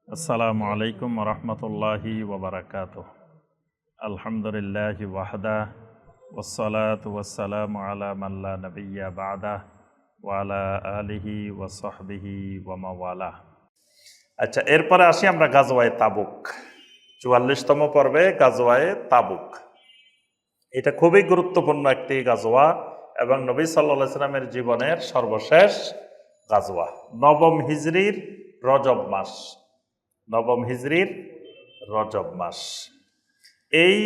আসসালামু আলাইকুম রহমতুল্লাহি ওবরাকাতুহ। আলহামদুলিল্লাহি ওয়াহদা ওয়াসসালাতু ওয়াসসালামু আলা মান লা নাবিয়্যা বা'দা ওয়া আলা আলিহি ওয়া সাহবিহি ওয়া মাওয়ালা। আচ্ছা, এরপরে আসি আমরা গাজওয়ায়ে তাবুক, ৪৪তম পর্বে গাজওয়ায়ে তাবুক। এটা খুবই গুরুত্বপূর্ণ একটি গাজওয়া এবং নবী সাল্লাল্লাহু আলাইহি সাল্লামের জীবনের সর্বশেষ গাজওয়া। নবম হিজরির রজব মাস, নবম হিজরির রজব মাস। এই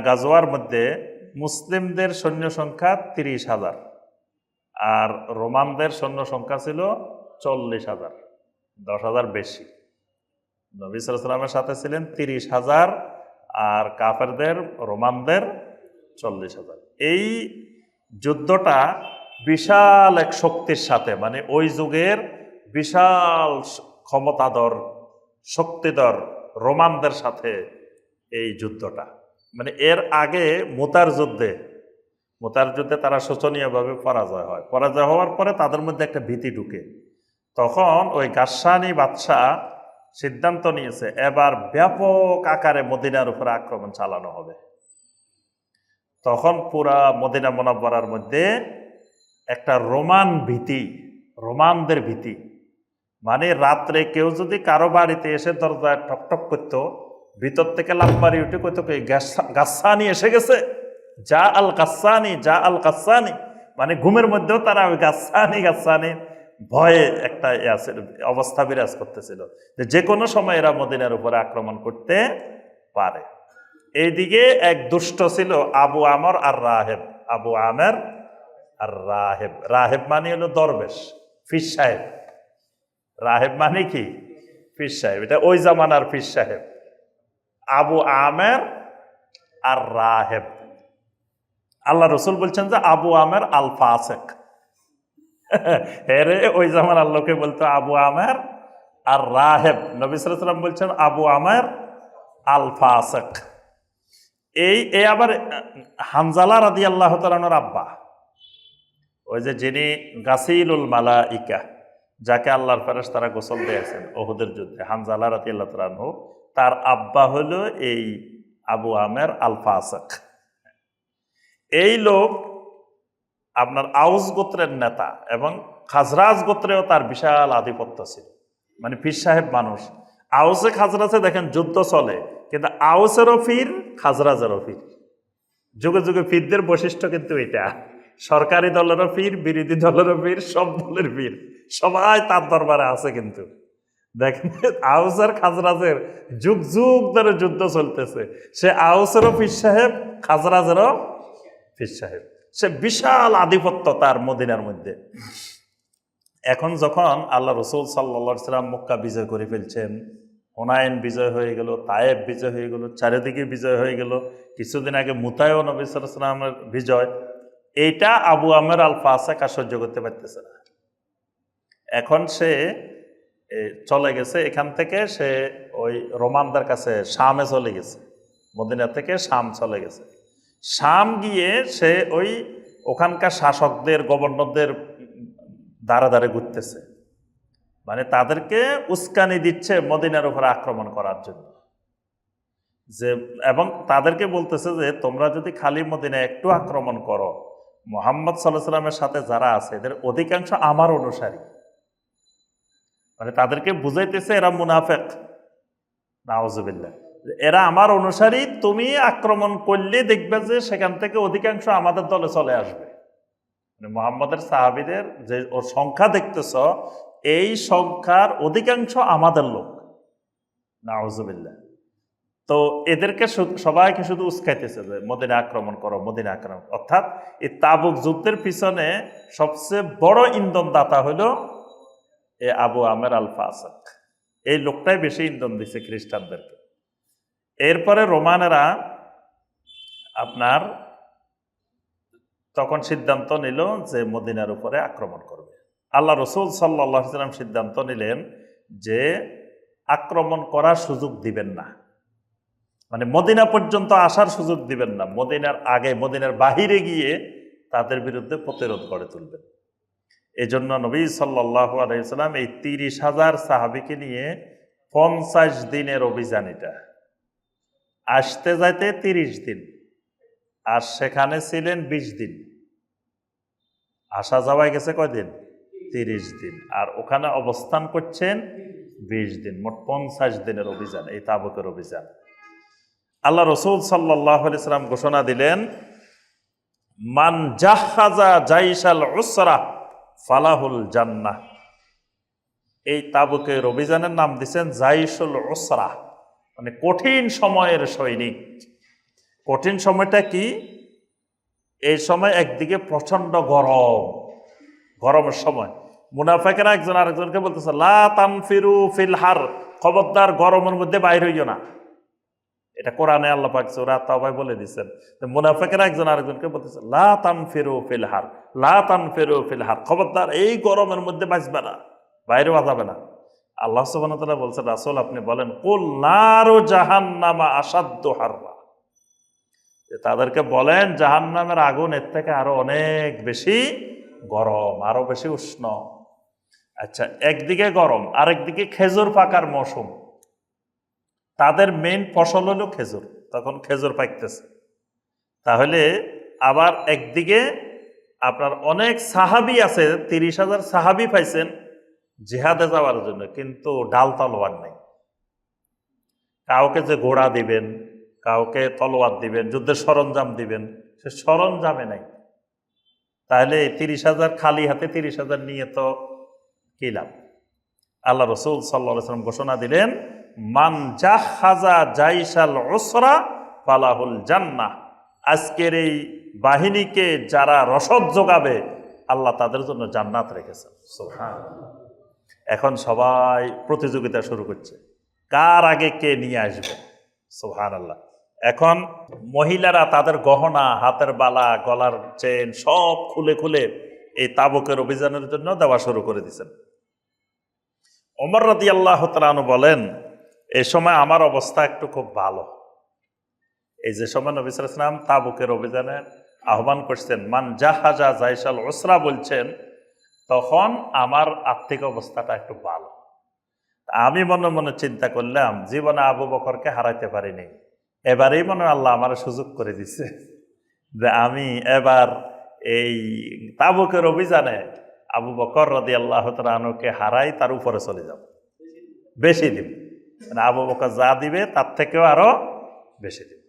গাজওয়ার মধ্যে মুসলিমদের সৈন্য সংখ্যা ৩০,০০০ আর রোমানদের সৈন্য সংখ্যা ছিল ৪০,০০০, ১০,০০০ বেশি। নবী সাল্লাল্লাহু আলাইহি সাল্লামের সাথে ছিলেন ৩০,০০০ আর কাফেরদের রোমানদের ৪০,০০০। এই যুদ্ধটা বিশাল এক শক্তির সাথে, মানে ওই যুগের বিশাল ক্ষমতাধর শক্তিধর রোমানদের সাথে এই যুদ্ধটা, মানে এর আগে মুতার যুদ্ধে তারা শোচনীয়ভাবে পরাজয় হয়। পরাজয় হওয়ার পরে তাদের মধ্যে একটা ভীতি ঢুকে। তখন ওই গাসসানী বাদশাহ সিদ্ধান্ত নিয়েছে এবার ব্যাপক আকারে মদিনার উপরে আক্রমণ চালানো হবে। তখন পুরা মদিনা মুনাওয়ারার মধ্যে একটা রোমানদের ভীতি, মানে রাত্রে কেউ যদি কারো বাড়িতে এসে দরজায় ঠকঠক করতো, ভিতর থেকে লাফ মারি উঠে কইতো গাসসানী এসে গেছে, যা আল গাসসানী, মানে ঘুমের মধ্যেও তারা ওই গাসসানি ভয়ে একটা অবস্থা বিরাজ করতেছিল যে কোনো সময় এরা মদিনার উপরে আক্রমণ করতে পারে। এইদিকে এক দুষ্ট ছিল আবু আমর আর রাহেব। আবু আমের আর রাহেব মানে হলো দরবেশ, ফির সাহেব। রাহেব মানে কি? পীর সাহেব। এটা ওই জামানার পীর সাহেব। আবু আমের আর রাহেব। আল্লাহ রসুল বলছেন যে আবু আমের আল ফাসেক। হেরে ওই জামানার লোকে বলতো আবু আমের আর রাহেব। নবী সাল্লাল্লাহু আলাইহি ওয়াসাল্লাম বলছেন আবু আমের আল ফাসেক। এই আবার হানজালা রাদিয়াল্লাহু তাআলা আনহুর আব্বা, ওই যে যিনি গাসিলুল মালাইকা, যাকে আল্লাহর ফেরেশতারা গোসল দিয়েছেন ওহুদের যুদ্ধে, হানজালা রাদিয়াল্লাহু তাআলা আনহু, তার আব্বা হলো এই আবু আমের আল ফাসেক। এই লোক আপনার আউস গোত্রের নেতা এবং খাজরাজ গোত্রেও তার বিশাল আধিপত্য ছিল, মানে পীর সাহেব মানুষ। আউসে খাজরাজে দেখেন যুদ্ধ চলে, কিন্তু আউসেরও পীর, খাজরাজেরও পীর। যুগে যুগে পীরদের বৈশিষ্ট্য কিন্তু এটা, সরকারি দলেরও পীর, বিরোধী দলেরও পীর, সব দলের পীর, সবাই তার দরবারে আছে। কিন্তু দেখেন আউসের খাজরাজের যুগ যুগ ধরে যুদ্ধ চলতেছে, সে আউসেরও পীর সাহেব, খাজরাজেরও পীর সাহেব। সে বিশাল আধিপত্য তার মদিনার মধ্যে। এখন যখন আল্লাহ রসুল সাল্লাল্লাহু আলাইহি ওয়াসাল্লাম মক্কা বিজয় করে ফেলছেন, হুনাইন বিজয় হয়ে গেল, তায়েব বিজয় হয়ে গেল, চারিদিকে বিজয় হয়ে গেল, কিছুদিন আগে মুতায়ও নবী সাল্লাল্লাহু আলাইহি ওয়াসাল্লামের বিজয়, এইটা আবু আমের আল ফাসেক আর সহ্য করতে পারতেছে না। এখন সে চলে গেছে এখান থেকে, সে ওই রোমানদের কাছে শামে চলে গেছে, মদিনা থেকে শাম চলে গেছে। শাম গিয়ে সে ওখানকার শাসকদের, গভর্নরদের দ্বারে দ্বারে ঘুরতেছে, মানে তাদেরকে উস্কানি দিচ্ছে মদিনার উপরে আক্রমণ করার জন্য। এবং তাদেরকে বলতেছে যে তোমরা যদি খালি মদিনায় একটু আক্রমণ করো, মুহাম্মদ সাল্লাল্লাহু আলাইহি ওয়াসাল্লামের সাথে যারা আছে এদের অধিকাংশ আমার অনুসারী, মানে তাদেরকে বুঝাইতেছে এরা মুনাফিক, নাউজুবিল্লাহ, এরা আমার অনুসারী, তুমি আক্রমণ করলে দেখবে যে সেখান থেকে অধিকাংশ আমাদের দলে চলে আসবে। মানে মুহাম্মদের সাহাবীদের যে ওর সংখ্যা দেখতেছ, এই সংখ্যার অধিকাংশ আমাদের লোক, নাউজুবিল্লাহ। তো এদেরকে সবাইকে শুধু উস্কাইতেছে যে মদিনা আক্রমণ করো, মদিনা আক্রমণ। অর্থাৎ এই তাবুক যুদ্ধের পিছনে সবচেয়ে বড় ইন্ধন দাতা হলো এ আবু আমের আল ফাসেক। এই লোকটাই বেশি ইন্ধন দিছে খ্রিস্টানদেরকে। এরপরে রোমানেরা আপনার তখন সিদ্ধান্ত নিল যে মদিনার উপরে আক্রমণ করবে। আল্লাহ রসুল সাল্লাল্লাহু আলাইহি ওয়াসাল্লাম সিদ্ধান্ত নিলেন যে আক্রমণ করার সুযোগ দিবেন না, মানে মদিনা পর্যন্ত আসার সুযোগ দিবেন না, মদিনার আগে, মদিনার বাহিরে গিয়ে তাদের বিরুদ্ধে প্রতিরোধ গড়ে তুলবেন। এই জন্য নবী সাল্লাল্লাহু আলাইহি ওয়াসাল্লাম এই ৩০,০০০ সাহাবীকে নিয়ে 50 দিনের অভিযান এটা, আসতে যাইতে 30 দিন, আর সেখানে ছিলেন 20 দিন। আসা যাওয়ায় গেছে কয়দিন? 30 দিন। আর ওখানে অবস্থান করছেন 20 দিন। মোট 50 দিনের অভিযান এই তাবুকের অভিযান। আল্লাহ রসুল সাল্লাল্লাহু আলাইহি সাল্লাম ঘোষণা দিলেন, মান জাহাজা জাইশাল উসরা ফালাহুল জান্নাহ। এই তাবুকের অভিযানের নাম দিচ্ছেন জাইশুল উসরা, মানে কঠিন সময়ের সৈনিক। কঠিন সময়টা কি? এই সময় একদিকে প্রচন্ড গরম, গরমের সময় মুনাফিকরা একজন আরেকজনকে বলতেছে লা তানফিরু ফিল হার, খবরদার গরমের মধ্যে বাইর হইও না। এটা কোরআনে আল্লাহ পাক সূরা তাওবায় বলে দিয়েছেন। মুনাফিকরা একজন আরেকজনকে বলতেছে লা তানফিরু ফিল হার, লা তানফিরু ফিল হার, খবরদার এই গরমের মধ্যে বাঁচবে না, বাইরে যাবে না। আল্লাহ সুবহানাহু ওয়া তাআলা বলছেন, রাসূল আপনি বলেন কুল নারু জাহান্নামা আশাদ্দু হাররা, তাদেরকে বলেন জাহান্নামের আগুন এর থেকে আরো অনেক বেশি গরম, আরো বেশি উষ্ণ। আচ্ছা, একদিকে গরম, আরেকদিকে খেজুর পাকার মৌসুম। তাদের মেইন ফসল হলো খেজুর, তখন খেজুর পাকতেছে। তাহলে আবার একদিকে আপনার অনেক সাহাবি আছে, 30,000 সাহাবি পাইছেন জিহাদে যাওয়ার জন্য, কিন্তু ডাল তলোয়ার নেই। কাউকে যে ঘোড়া দিবেন, কাউকে তলোয়ার দিবেন, যুদ্ধের সরঞ্জাম দিবেন, সে সরঞ্জামে নাই। তাহলে 30,000 খালি হাতে 30,000 নিয়ে তো কি লাভ? আল্লাহ রসুল সাল্লাল্লাহু আলাইহি ওয়াসাল্লাম ঘোষণা দিলেন, মান জাহাজা জাইশাল উসরা ফালাহুল জান্নাহ। আজকের এই বাহিনীকে যারা রসদ যোগাবে, আল্লাহ তাদের জন্য জান্নাত রেখেছেন। সুবহানাল্লাহ। এখন সবাই প্রতিযোগিতা শুরু করছে, কার আগে কে নিয়ে আসবে। সুবহানাল্লাহ। এখন মহিলারা তাদের গহনা, হাতের বালা, গলার চেন সব খুলে খুলে এই তাবুকের অভিযানের জন্য দেওয়া শুরু করে দিয়েছেন। ওমর রাদিয়াল্লাহু তাআলা আনহু বলেন, এই সময় আমার অবস্থা একটু খুব ভালো। এই যে সময় নবী সাল্লাল্লাহু আলাইহি ওয়াসাল্লাম তাবুকের অভিযানে আহ্বান করছেন, মান জাহাজা জাইশাল উসরা বলছেন, তখন আমার আর্থিক অবস্থাটা একটু ভালো। আমি মনে মনে চিন্তা করলাম, জীবনে আবু বকরকে হারাইতে পারিনি, এবারেই মনে হয় আল্লাহ আমার সুযোগ করে দিছে যে আমি এবার এই তাবুকের অভিযানে আবু বকর রাদিয়াল্লাহু তাআলা আনহুকে হারাই, তার উপরে চলে যাব, বেশি দিব, মানে আবু বকর যা দিবে তার থেকেও আরো বেশি দিব।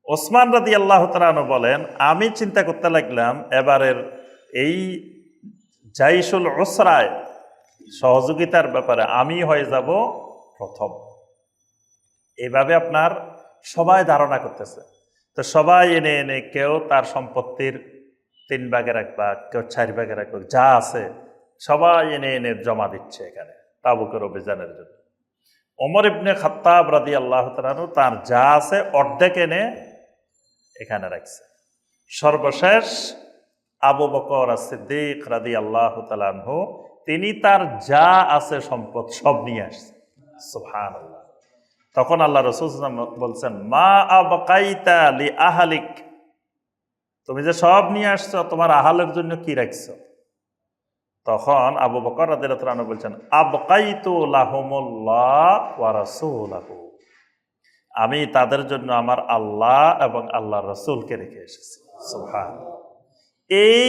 ওসমান রাদিয়াল্লাহু তাআলা আনহু বলেন, আমি চিন্তা করতে লাগলাম এবারের এই জাইশুল উসরায় সহযোগিতার ব্যাপারে আমি হয়ে যাব প্রথম। এইভাবে আপনার সবাই ধারণা করতেছে, তো সবাই এনে এনে কেউ তার সম্পত্তির 3 ভাগের 1 ভাগ, কেউ 4 ভাগের 1 ভাগ, যা আছে সবাই এনে এনে জমা দিচ্ছে এখানে তাবুকের অভিযানের জন্য। ওমর ইবনে খাত্তাব রাদিয়াল্লাহু তাআলা আনহু তার যা আছে অর্ধেক এনে এখানে রাখছে। সর্বশেষ আবু বকর as-সিদ্দিক রাদিয়াল্লাহু তাআলা আনহু, তিনি তার যা আছে সম্পদ সব নিয়ে আসছেন। সুবহানাল্লাহ। তখন আল্লাহ রাসূল সাল্লাল্লাহু আলাইহি ওয়াসাল্লাম বলছেন, মা আবকাইতা লি আহলিক, তুমি যে সব নিয়ে আসছো তোমার আহলের জন্য কি রাখছো? তখন আবু বকর রাদিয়াল্লাহু আনহু বলছেন, আবকাইতু লাহুমুল্লাহ ওয়া রাসূলুহু, আমি তাদের জন্য আমার আল্লাহ এবং আল্লাহর রাসূলকে রেখে এসেছি। সুবহানাল্লাহ। এই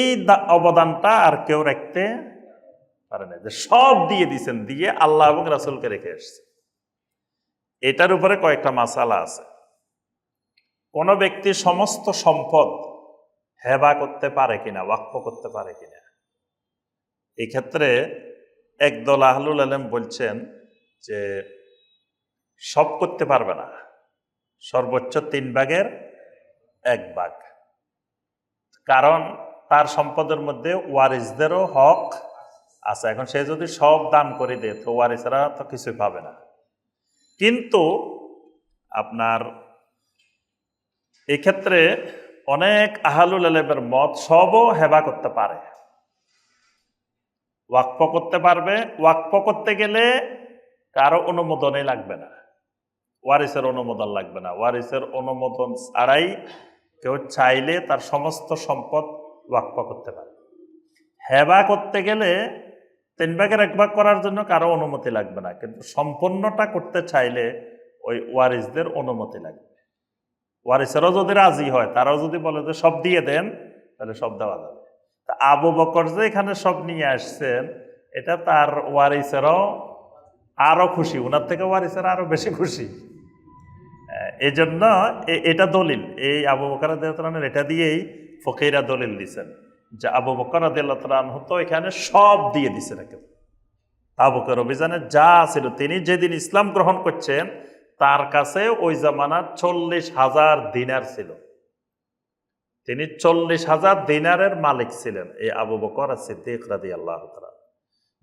অবদানটা আর কেউ রাখতে পারে না, যে সব দিয়ে দিয়েছেন, দিয়ে আল্লাহ এবং রাসূলকে রেখে এসেছে। এটার উপরে কয়েকটা মাসালা আছে। কোন ব্যক্তি সমস্ত সম্পদ হেবা করতে পারে কিনা, ওয়াকফ করতে পারে কিনা। এই ক্ষেত্রে একদল আহলুল ইলম বলছেন যে সব করতে পারবে না, সর্বোচ্চ 3 ভাগের 1 ভাগ। কারণ তার সম্পদের মধ্যে ওয়ারিসদেরও হক আছে। এখন সে যদি সব দান করে দেয় তো ওয়ারিসরা তো কিছুই পাবে না। কিন্তু আপনার এক্ষেত্রে অনেক আহলুল ইলমের মত সবও হেবা করতে পারে, ওয়াকফ করতে পারবে। ওয়াকফ করতে গেলে কারো অনুমোদনই লাগবে না, ওয়ারিসের অনুমোদন লাগবে না। ওয়ারিসের অনুমোদন ছাড়াই কেউ চাইলে তার সমস্ত সম্পদ ওয়াকফ করতে পারে। হেবা করতে গেলে 3/1 করার জন্য কারো অনুমতি লাগবে না, কিন্তু সম্পূর্ণটা করতে চাইলে ওই ওয়ারিসদের অনুমতি লাগবে। ওয়ারিসেরও যদি রাজি হয়, তারাও যদি বলে যে সব দিয়ে দেন, তাহলে সব দেওয়া যাবে। তা আবু বকর যে এখানে সব নিয়ে আসছেন, এটা তার ওয়ারিসেরও আরো খুশি, ওনার থেকে ওয়ারিসের আরো বেশি খুশি। এই জন্য এটা দলিল, এই আবু বকর রাদিয়াল্লাহু তাআলার এটা দিয়েই ফকিরা দলিল দিচ্ছেন যে আবু বকর রাদিয়াল্লাহু তাআলা তো এখানে সব দিয়ে দিচ্ছেন। তাবুকের অভিযানে যা ছিল, তিনি যেদিন ইসলাম গ্রহণ করছেন তার কাছে ওই জামানার 40,000 দিনার ছিল। তিনি 40,000 দিনারের মালিক ছিলেন এই আবু বকর সিদ্দিক রাদিয়াল্লাহু তাআলা।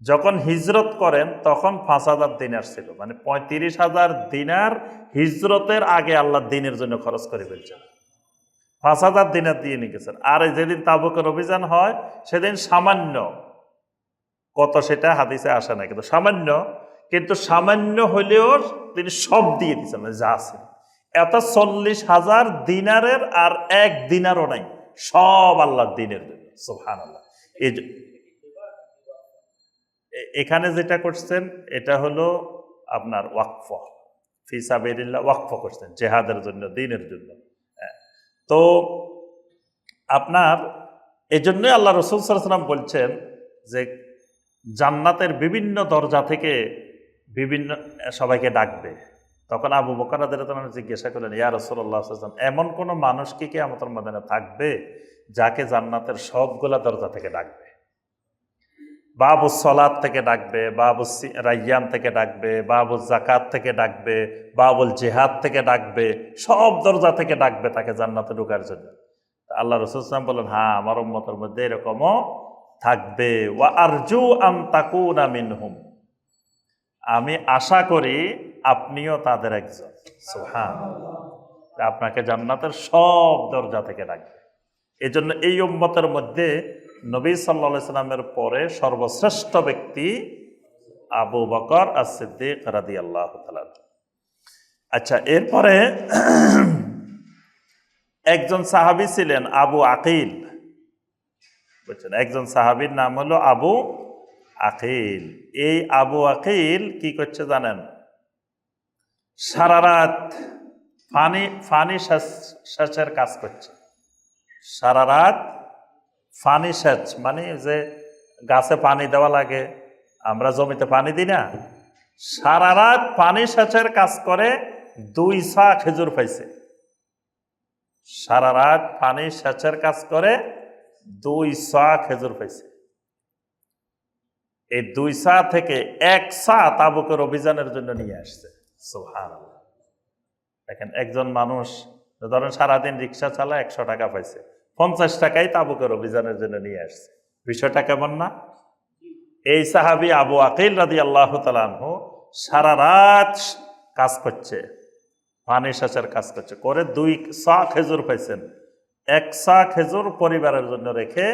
যখন হিজরত করেন তখন 5,000 দিনার ছিল, মানে 35,000 দিনার হিজরতের আগে আল্লাহ দিনের জন্য খরচ করে ফেলছেন। 5,000 দিনার দিয়ে নিয়ে গেছেন। আর যেদিন তাবুকের অভিযান হয় সেদিন সামান্য, কত সেটা হাদিসে আসে না, কিন্তু সামান্য হলেও তিনি সব দিয়ে দিচ্ছেন যা আছে। এত 40,000 দিনারের আর 1 দিনারও নাই, সব আল্লাহর দিনের জন্য। সুবহানাল্লাহ। এখানে যেটা করছেন এটা হলো আপনার ওয়াকফ, ফি সাবিলিল্লাহ ওয়াকফ করছেন, জেহাদের জন্য, দ্বীনের জন্য। তো আপনার এই জন্যই আল্লাহ রাসূল সাল্লাল্লাহু আলাইহি ওয়াসাল্লাম বলছেন যে জান্নাতের বিভিন্ন দরজা থেকে বিভিন্ন সবাইকে ডাকবে। তখন আবু বকর রাদিয়াল্লাহু তাআলা জিজ্ঞাসা করলেন, ইয়া রাসূলুল্লাহ সাল্লাল্লাহু আলাইহি ওয়াসাল্লাম, এমন কোন মানুষ কি কিয়ামতের ময়দানে থাকবে যাকে জান্নাতের সবগুলা দরজা থেকে ডাকবে? বাবুস সালাত থেকে ডাকবে, বাবুস রাইয়ান থেকে ডাকবে, বাবুস যাকাত থেকে ডাকবে, বাবুল জিহাদ থেকে ডাকবে, সব দরজা থেকে ডাকবে তাকে জান্নাতে ঢোকার জন্য। আল্লাহ রাসূল সাল্লাল্লাহু আলাইহি ওয়াসাল্লাম বলেন, হ্যাঁ, আমার উম্মতের মধ্যে এরকমও থাকবে। ওয়া আরজু আন তাকুনা মিনহুম, আমি আশা করি আপনিও তাদের একজন। সুবহানাল্লাহ। আপনাকে জান্নাতের সব দরজা থেকে ডাকবে। এই জন্য এই উম্মতের মধ্যে নবী সাল্লাল্লাহু আলাইহি সাল্লামের পরে সর্বশ্রেষ্ঠ ব্যক্তি আবু বকর as-সিদ্দিক রাদিয়াল্লাহু তাআলা। আচ্ছা, এরপরে একজন সাহাবী ছিলেন আবু আকিল, বুঝছেন? একজন সাহাবীর নাম হলো আবু আকিল। এই আবু আকিল কি করছে জানেন? সারা রাত ফানি সেচের কাজ করছে। সারা রাত পানি সেচ, মানে যে গাছে পানি দেওয়া লাগে, আমরা জমিতে পানি দিই না, সারা রাত পানি সেচের কাজ করে 2 সা খেজুর পাইছে। সারা রাত পানি সেচের কাজ করে 2 সা খেজুর পাইছে। এই 2 সা থেকে 1 সা তাবুকের অভিযানের জন্য নিয়ে আসছে। সুবহানাল্লাহ। দেখেন, একজন মানুষ ধরেন সারাদিন রিক্সা চালায়, 100 টাকা পাইছে, 50 টাকাই তাবুকের অভিযানের জন্য নিয়ে আসছে। বিষয়টা কেমন না? এই সাহাবী আবু আকিল রাদিয়াল্লাহু তাআলা আনহু সারা রাত কাজ করছে, পানি সেচের কাজ করছে, করে 2 সা খেজুর পাইছেন। 1 সা খেজুর পরিবারের জন্য রেখে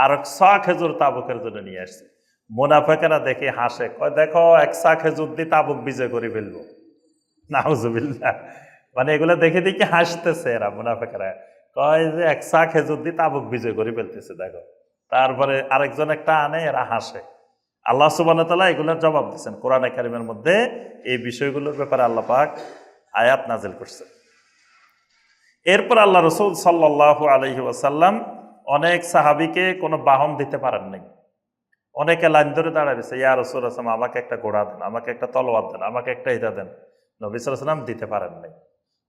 আর 1 সা খেজুর তাবুকের জন্য নিয়ে আসছে। মুনাফিকেরা দেখে হাসে, কয় দেখো 1 সা খেজুর দিয়ে তাবুক বিজয় করে ফেলবো। নাউজুবিল্লাহ। মানে এগুলো দেখে দেখে হাসতেছে এরা, মুনাফিকেরা কয় যে 1 সা খেজুর দিয়ে তাবুক বিজয় করে ফেলতেছে, দেখো। তারপরে আরেকজন একটা আনে, এরা হাসে। আল্লাহ সুবহানাহু ওয়া তাআলা এগুলোর জবাব দিচ্ছেন কোরআনে কারিমের মধ্যে। এই বিষয়গুলোর ব্যাপারে আল্লাহ পাক আয়াত নাজিল করছেন। এরপর আল্লাহ রাসূল সাল্লাল্লাহু আলাইহি ওয়াসাল্লাম অনেক সাহাবীকে কোনো বাহন দিতে পারেন নাই। অনেকে লাইন ধরে দাঁড়াইছে, ইয়া রাসূলুল্লাহ, আমাকে একটা ঘোড়া দেন, আমাকে একটা তলোয়ার দেন, আমাকে একটা ইটা দেন। নবী সাল্লাল্লাহু আলাইহি ওয়াসাল্লাম দিতে পারেন নাই।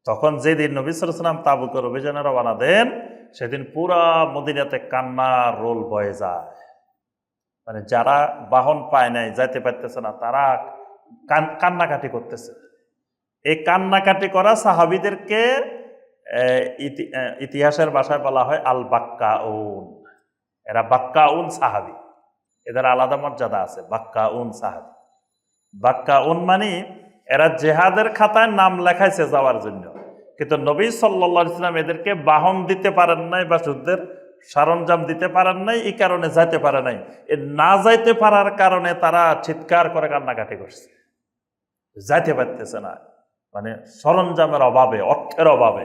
তখন যেদিন নবী সাল্লাল্লাহু আলাইহি ওয়াসাল্লাম তাবুকের অভিযানে রওনা দেন, সেদিন পুরা মদিনাতে কান্নার রোল বয়ে যায়। মানে যারা বাহন পায় নাই, যাইতে পারতেছে না, তারা কান্নাকাটি করতেছে। এই কান্নাকাটি করা সাহাবীদেরকে ইতিহাসের ভাষায় বলা হয় আল বাক্কাউন। এরা বাক্কাউন সাহাবী, এদের আলাদা মর্যাদা আছে। বাক্কাউন সাহাবী, বাক্কাউন মানে এরা জেহাদের খাতায় নাম লেখাইছে যাওয়ার জন্য, কিন্তু নবী সাল্লাল্লাহু আলাইহি ওয়াসাল্লাম এদেরকে বাহন দিতে পারেন নাই বা যুদ্ধের সরঞ্জাম দিতে পারেন নাই, এই কারণে যাইতে পারে নাই। এ না যাইতে পারার কারণে তারা চিৎকার করে কান্নাকাটি করছে, যাইতে পারতেছে না, মানে সরঞ্জামের অভাবে, অর্থের অভাবে।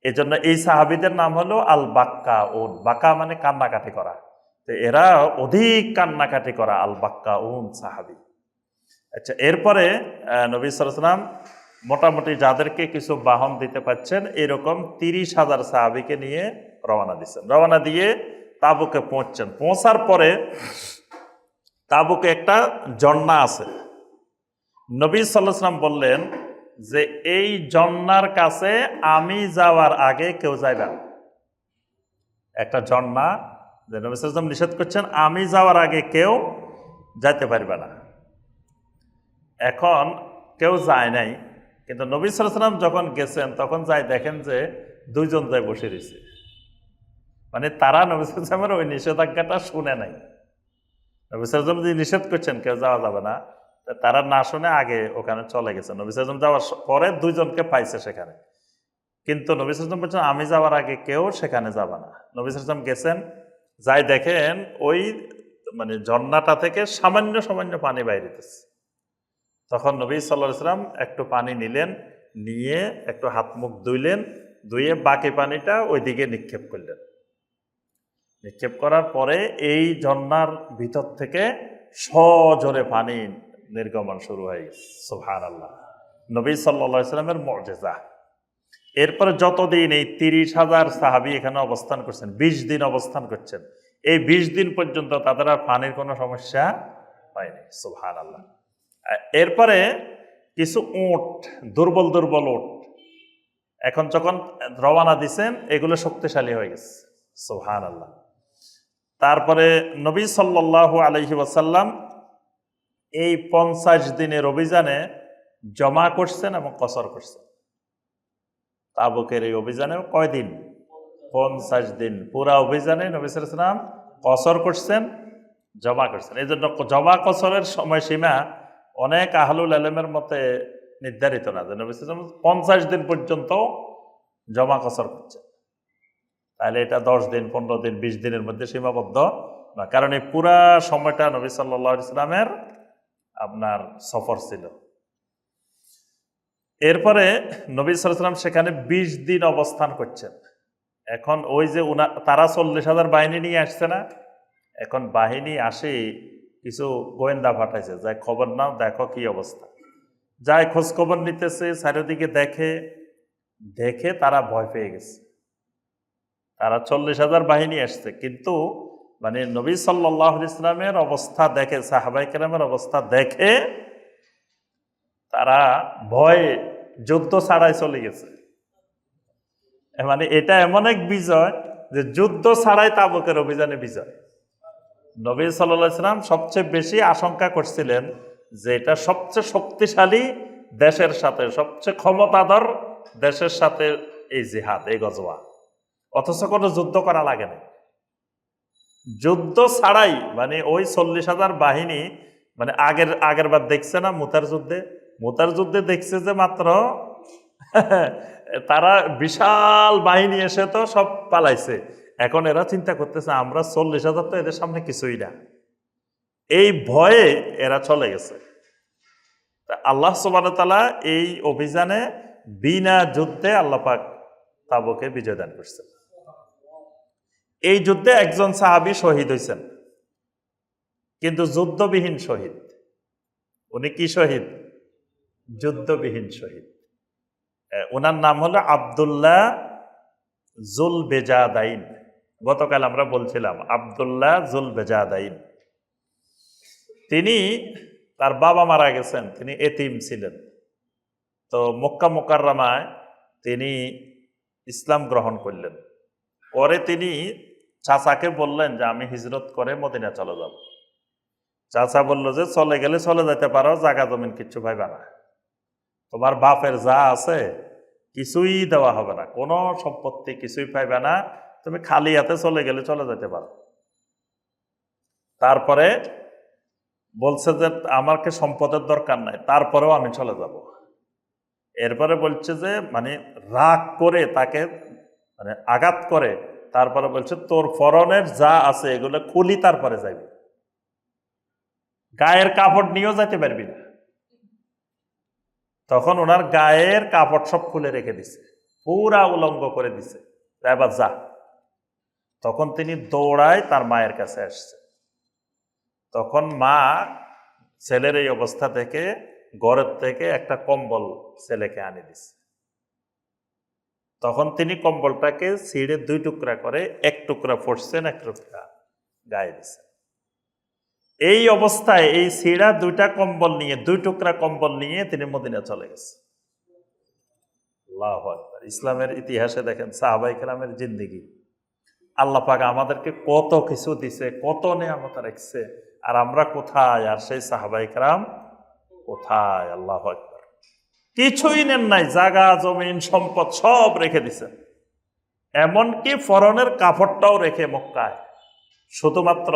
এই জন্য এই সাহাবীদের নাম হলো আল বাক্কাউন। বাক্কা মানে কান্নাকাটি করা। তো এরা অধিক কান্নাকাটি করা আল বাক্কাউন সাহাবী। আচ্ছা, এরপরে নবী সাল্লাল্লাহু আলাইহি ওয়াসাল্লাম মোটামুটি যাদেরকে কিছু বাহন দিতে পারছেন এরকম 30,000 সাহাবীকে নিয়ে রওনা দিচ্ছেন। রওনা দিয়ে তাবুকে পৌঁছছেন। পৌঁছার পরে তাবুকে একটা ঝর্ণা আছে। নবী সাল্লাল্লাহু আলাইহি ওয়াসাল্লাম বললেন যে এই ঝর্ণার কাছে আমি যাওয়ার আগে কেউ যাইবে না। একটা ঝর্ণা যে নবী সাল্লাল্লাহু আলাইহি ওয়াসাল্লাম নিষেধ করছেন, আমি যাওয়ার আগে কেউ যাইতে পারবে না। এখন কেউ যায় নাই, কিন্তু নবী সাল্লাল্লাহু আলাইহি ওয়াসাল্লাম যখন গেছেন তখন যাই দেখেন যে দুইজন যায় বসে রয়েছে। মানে তারা নবী সাল্লাল্লাহু আলাইহি ওয়াসাল্লামের ওই নিষেধাজ্ঞাটা শুনে নাই। নবী সাল্লাল্লাহু আলাইহি ওয়াসাল্লাম যদি নিষেধ করছেন কেউ যাওয়া যাবে না, তারা না শুনে আগে ওখানে চলে গেছে। নবী সাল্লাল্লাহু আলাইহি ওয়াসাল্লাম যাওয়ার পরে দুইজনকে পাইছে সেখানে, কিন্তু নবী সাল্লাল্লাহু আলাইহি ওয়াসাল্লাম বলছেন আমি যাওয়ার আগে কেউ সেখানে যাবে না। নবী সাল্লাল্লাহু আলাইহি ওয়াসাল্লাম গেছেন, যাই দেখেন ওই মানে ঝর্ণাটা থেকে সামান্য সামান্য পানি বাইরে হইতেছে। তখন নবী সাল্লাল্লাহু আলাইহি ওয়াসাল্লাম একটু পানি নিলেন, নিয়ে একটু হাত মুখ ধুইলেন, ধুয়ে বাকি পানিটা ওইদিকে নিক্ষেপ করলেন। নিক্ষেপ করার পরে এই ঝর্ণার ভিতর থেকে সজোরে পানি নির্গমন শুরু হয়ে গেছে। সুবহানাল্লাহ, নবী সাল্লাল্লাহু আলাইহি ওয়াসাল্লামের মুজিজা। এরপরে যতদিন এই 30,000 সাহাবী এখানে অবস্থান করছেন, 20 দিন অবস্থান করছেন, এই 20 দিন পর্যন্ত তাদের আর পানির কোনো সমস্যা হয়নি। সুবহানাল্লাহ। এরপরে কিছু উট, দুর্বল দুর্বল উট এখন যখন রওনা দিছেন এগুলো শক্তিশালী হয়ে গেছে। সুবহানাল্লাহ। তারপরে নবী সাল্লাল্লাহু আলাইহি ওয়াসাল্লাম এই 50 দিনের অভিযানে জমা করছেন এবং কসর করছেন। তাবুকের এই অভিযানে কয়দিন? 50 দিন। পুরা অভিযানে নবী সাল্লাল্লাহু আলাইহি ওয়াসাল্লাম কসর করছেন, জমা করছেন। এই জন্য জমা কসরের সময়সীমা অনেক আহলুল ইলমের মতে নির্ধারিত না, যে নবী সাল্লাল্লাহু আলাইহি ওয়াসাল্লাম 50 দিন পর্যন্ত জমা কসর করছেন। তাহলে এটা 10 দিন, 15 দিন, 20 দিনের মধ্যে সীমাবদ্ধ না, কারণ এই পুরা সময়টা নবী সাল্লাল্লাহু আলাইহি ওয়াসাল্লামের আপনার সফর ছিল। এরপরে নবী সাল্লাল্লাহু আলাইহি ওয়াসাল্লাম সেখানে 20 দিন অবস্থান করছেন। এখন ওই যে তারা 40,000 বাহিনী নিয়ে আসছে না, এখন বাহিনী আসে কিছু গোয়েন্দা পাঠাইছে, যাই খবর নাও, দেখো কি অবস্থা। যাই খোঁজ খবর নিতেছে, চারিদিকে দেখে দেখে তারা ভয় পেয়ে গেছে। তারা 40,000 বাহিনী আসছে, কিন্তু মানে নবী সাল্লাল্লাহু আলাইহি ওয়াসাল্লামের অবস্থা দেখে, সাহাবায়ে কেরামের অবস্থা দেখে তারা ভয়ে যুদ্ধ ছাড়াই চলে গেছে। মানে এটা এমন এক বিজয় যে যুদ্ধ ছাড়াই তাবুকের অভিযানে বিজয়। নবী সাল্লাল্লাহু আলাইহি ওয়াসাল্লাম সবচেয়ে বেশি আশঙ্কা করছিলেন যে এটা সবচেয়ে শক্তিশালী দেশের সাথে, সবচেয়ে ক্ষমতাধর দেশের সাথে এই জিহাদ, এই গজওয়া, অথচ কোনো যুদ্ধ করা লাগে না। যুদ্ধ ছাড়াই মানে ওই 40,000 বাহিনী, মানে আগের বার দেখছে না মুতার যুদ্ধে দেখছে যে মাত্র তারা বিশাল বাহিনী এসে তো সব পালাইছে। এখন এরা চিন্তা করতেছে আমরা 40,000 তো এদের সামনে কিছুই না, এই ভয়ে এরা চলে গেছে। আল্লাহ সুবহানাহু ওয়া তাআলা এই অভিযানে বিনা যুদ্ধে আল্লাহ পাক তাবুকে বিজয় দান করছেন। এই যুদ্ধে একজন সাহাবী শহীদ হয়েছেন, কিন্তু যুদ্ধবিহীন শহীদ। উনি কি শহীদ? যুদ্ধবিহীন শহীদ। ওনার নাম হলো আব্দুল্লাহ জুল বেজাদাইন। গতকাল আমরা বলছিলাম আব্দুল্লাহ জুল বেজাদাইন। তিনি, তার বাবা মারা গেছেন, তিনি এতিম ছিলেন। তো মক্কা মুকাররমায় তিনি ইসলাম গ্রহণ করলেন। পরে তিনি চাচাকে বললেন যে আমি হিজরত করে মদিনা চলে যাব। চাচা বলল যে চলে গেলে চলে যেতে পারো, জায়গা জমিন কিচ্ছু পাইবা না, তোমার বাপের যা আছে কিছুই দেওয়া হবে না, কোনো সম্পত্তি কিছুই পাইবে না, তুমি খালি হাতে চলে গেলে চলে যেতে পারো। তারপরে বলছে যে আমাকে সম্পদের দরকার নাই, তারপরেও আমি চলে যাব। এরপরে বলছে যে মানে রাগ করে তাকে মানে আঘাত করে, তারপরে বলছে তোর পরনের যা আছে এগুলো খুলি, তারপরে যাইবি, গায়ের কাপড় নিয়েও যাইতে পারবি না। তখন ওনার গায়ের কাপড় সব খুলে রেখে দিছে, পুরা উলঙ্গ করে দিছে, এবার যা। তখন তিনি দৌড়ায় তার মায়ের কাছে আসছে। তখন মা ছেলের এই অবস্থা থেকে ঘরের থেকে একটা কম্বল ছেলেকে আনি দিছে। তখন তিনি কম্বলটাকে ছিঁড়ে 2 টুকরা করে 1 টুকরা পড়ছেন, 1 টুকরা গায়ে দিচ্ছেন। এই অবস্থায় এই ছিঁড়া 2টা কম্বল নিয়ে 2 টুকরা কম্বল নিয়ে তিনি মদিনা চলে গেছেন। আল্লাহু আকবার। ইসলামের ইতিহাসে দেখেন সাহাবায়ে কেরামের জিন্দেগি, আল্লাহ পাক আমাদেরকে কত কিছু দিছে, কত নিয়ামত রাখছে, আর আমরা কোথায়? আর সেই সাহাবায়ে কেরাম কোথায়? আল্লাহু আকবার। কিছুই নেন নাই, জায়গা জমিন সম্পদ সব রেখে দিছেন, এমনকি ফরনের কাপড়টাও রেখে মক্কায় শুধুমাত্র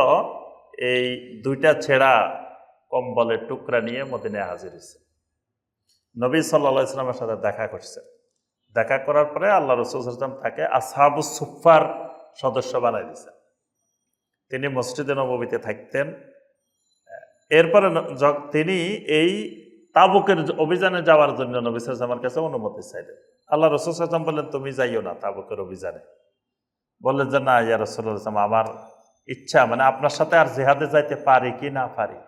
এই 2টা ছেঁড়া কম্বলের টুকরা নিয়ে মদিনায় হাজির হয়েছে। নবী সাল্লাল্লাহু আলাইহি ওয়াসাল্লামের সাথে দেখা করছেন। দেখা করার পরে আল্লাহ রাসূল সাল্লাল্লাহু আলাইহি ওয়াসাল্লাম তাকে আসহাবুস সুফফার সদস্য বানাই দিয়েছেন। তিনি মসজিদে নববীতে থাকতেন। এরপরে তিনি এই তাবুকের অভিযানে যাওয়ার জন্য নবী সাল্লাল্লাহু আলাইহি ওয়াসাল্লামের কাছে অনুমতি চাইলেন। আল্লাহ রাসূল সাল্লাল্লাহু আলাইহি ওয়াসাল্লাম বললেন, তুমি যাইও না তাবুকের অভিযানে। বললেন যে, না ইয়া রাসূলুল্লাহ, আমার ইচ্ছা, মানে আপনার সাথে আর জিহাদে যাইতে পারি কি না পারি।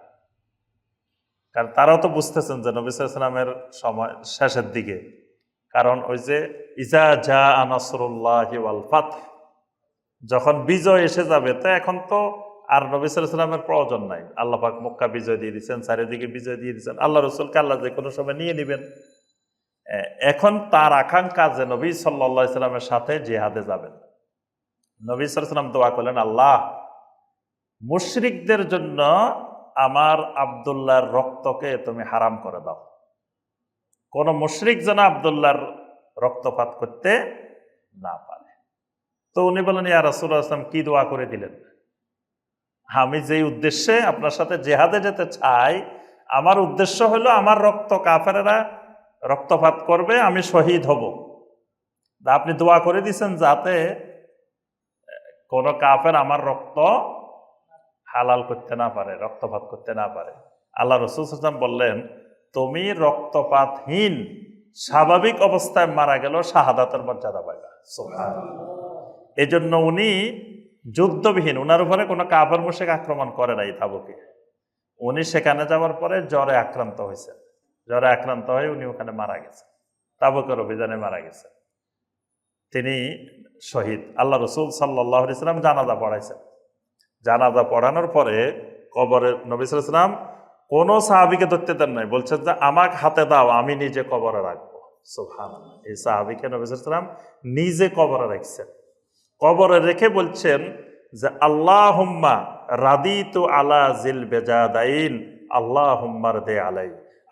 কারণ তারাও তো বুঝতেছেন যে নবী সাল্লাল্লাহু আলাইহি ওয়াসাল্লামের সময় শেষের দিকে, কারণ ওই যে ইজা জা নাসরুল্লাহি ওয়াল ফাতহ, যখন বিজয় এসে যাবে, তো এখন তো আর নবী সাল্লাল্লাহু আলাইহি ওয়াসাল্লামের প্রয়োজন নাই। আল্লাহ পাক মক্কা বিজয় দিয়ে দিয়েছেন, চারিদিকে বিজয় দিয়ে দিয়েছেন, আল্লাহ রাসূলকে আল্লাহ যে কোনো সময় নিয়ে নেবেন। এখন তার আকাঙ্ক্ষা যে নবী সাল্লাল্লাহু আলাইহি ওয়াসাল্লামের সাথে জিহাদে যাবেন। নবী সাল্লাল্লাহু আলাইহি ওয়াসাল্লাম দোয়া করলেন, আল্লাহ মুশরিকদের জন্য আমার আব্দুল্লাহর রক্তকে তুমি হারাম করে দাও, কোন মুশরিক যেন আব্দুল্লাহর রক্তপাত করতে না পারে। তো উনি বলেন, ইয়া রাসূলুল্লাহ সাল্লাল্লাহু আলাইহি ওয়াসাল্লাম, কি দোয়া করে দিলেন? আমি যেই উদ্দেশ্যে আপনার সাথে জেহাদে যেতে চাই, আমার উদ্দেশ্য হলো আমার রক্ত কাফেরেরা রক্তপাত করবে, আমি শহীদ হব। আপনি দোয়া করে দিয়েছেন যাতে কোন কাফের আমার রক্ত হালাল করতে না পারে, রক্তপাত করতে না পারে। আল্লাহ রাসূল সাল্লাল্লাহু আলাইহি ওয়াসাল্লাম বললেন, তুমি রক্তপাতহীন স্বাভাবিক অবস্থায় মারা গেল শাহাদাতের মর্যাদা পাইবা। সুবহানাল্লাহ। এই জন্য উনি যুদ্ধবিহীন, উনার উপরে কোনো কাফের মুশরিক আক্রমণ করে নাই তাবুকে। উনি সেখানে যাওয়ার পরে জ্বরে আক্রান্ত হয়েছেন, জ্বরে আক্রান্ত হয়ে উনি ওখানে মারা গেছেন, তাবুকের অভিযানে মারা গেছেন। তিনি শহীদ। আল্লাহ রাসূল সাল্লাল্লাহু আলাইহি ওয়াসাল্লাম জানাজা পড়াইছেন। জানাজা পড়ানোর পরে কবরে নবী সাল্লাল্লাহু আলাইহি ওয়াসাল্লাম কোনো সাহাবীকে ধরতে দেন নাই, বলছেন যে আমাকে হাতে দাও, আমি নিজে কবরে রাখবো। সুবহানাল্লাহ। এই সাহাবীকে নবী সাল্লাল্লাহু আলাইহি ওয়াসাল্লাম নিজে কবরে রাখছেন। কবরে রেখে বলছেন যে, আল্লাহুম্মা রাদিতু আলা জিল বেজাদাইন আল্লাহুম্মা রদি আলাই।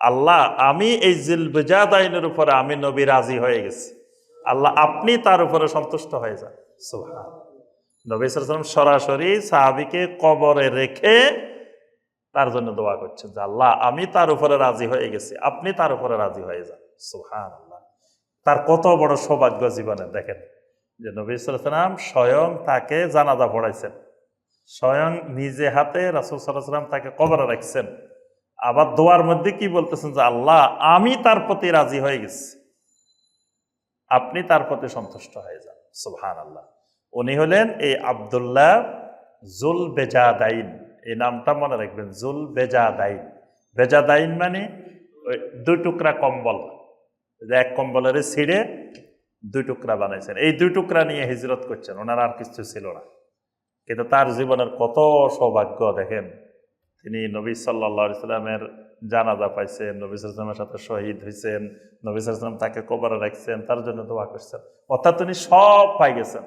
আল্লাহ, আমি এই জিল বেজাদাইনের উপরে আমি নবী রাজি হয়ে গেছি, আল্লাহ আপনি তার উপরে সন্তুষ্ট হয়ে যান। সুবহানাল্লাহ। নবী সাল্লাল্লাহু আলাইহি ওয়াসাল্লাম সরাসরি সাহাবীকে কবরে রেখে তার জন্য দোয়া করছেন যে, আল্লাহ আমি তার উপরে রাজি হয়ে গেছি, আপনি তার উপরে রাজি হয়ে যান। সুবহানাল্লাহ। তার কত বড় সৌভাগ্য জীবনে, দেখেন যে নবী সাল্লাল্লাহু আলাইহি ওয়াসাল্লাম স্বয়ং তাকে জানাজা পড়াইছেন, স্বয়ং নিজে হাতে রাসূল সাল্লাল্লাহু আলাইহি ওয়াসাল্লাম তাকে কবরে রাখছেন। আবার দোয়ার মধ্যে কি বলতেছেন যে, আল্লাহ আমি তার প্রতি রাজি হয়ে গেছি, আপনি তার প্রতি সন্তুষ্ট হয়ে যান। সুবহানাল্লাহ। উনি হলেন এই আব্দুল্লাহ জুল বেজাদাইন, এই নামটা মনে রাখবেন, জুল বেজাদাইন। বেজাদাইন মানে ওই 2 টুকরা কম্বল, এক কম্বলের ছিঁড়ে 2 টুকরা বানাইছেন। এই 2 টুকরা নিয়ে হিজরত করছেন, ওনার আর কিছু ছিল না। কিন্তু তার জীবনের কত সৌভাগ্য দেখেন, তিনি নবী সাল্লাল্লাহু আলাইহি ওয়াসাল্লামের জানাজা পাইছেন, নবী সাল্লাল্লাহু আলাইহি ওয়াসাল্লামের সাথে শহীদ হয়েছেন, নবী সাল্লাল্লাহু আলাইহি ওয়াসাল্লাম তাকে কবরে রাখছেন, তার জন্য দোয়া করছেন, অর্থাৎ তিনি সব পাই গেছেন।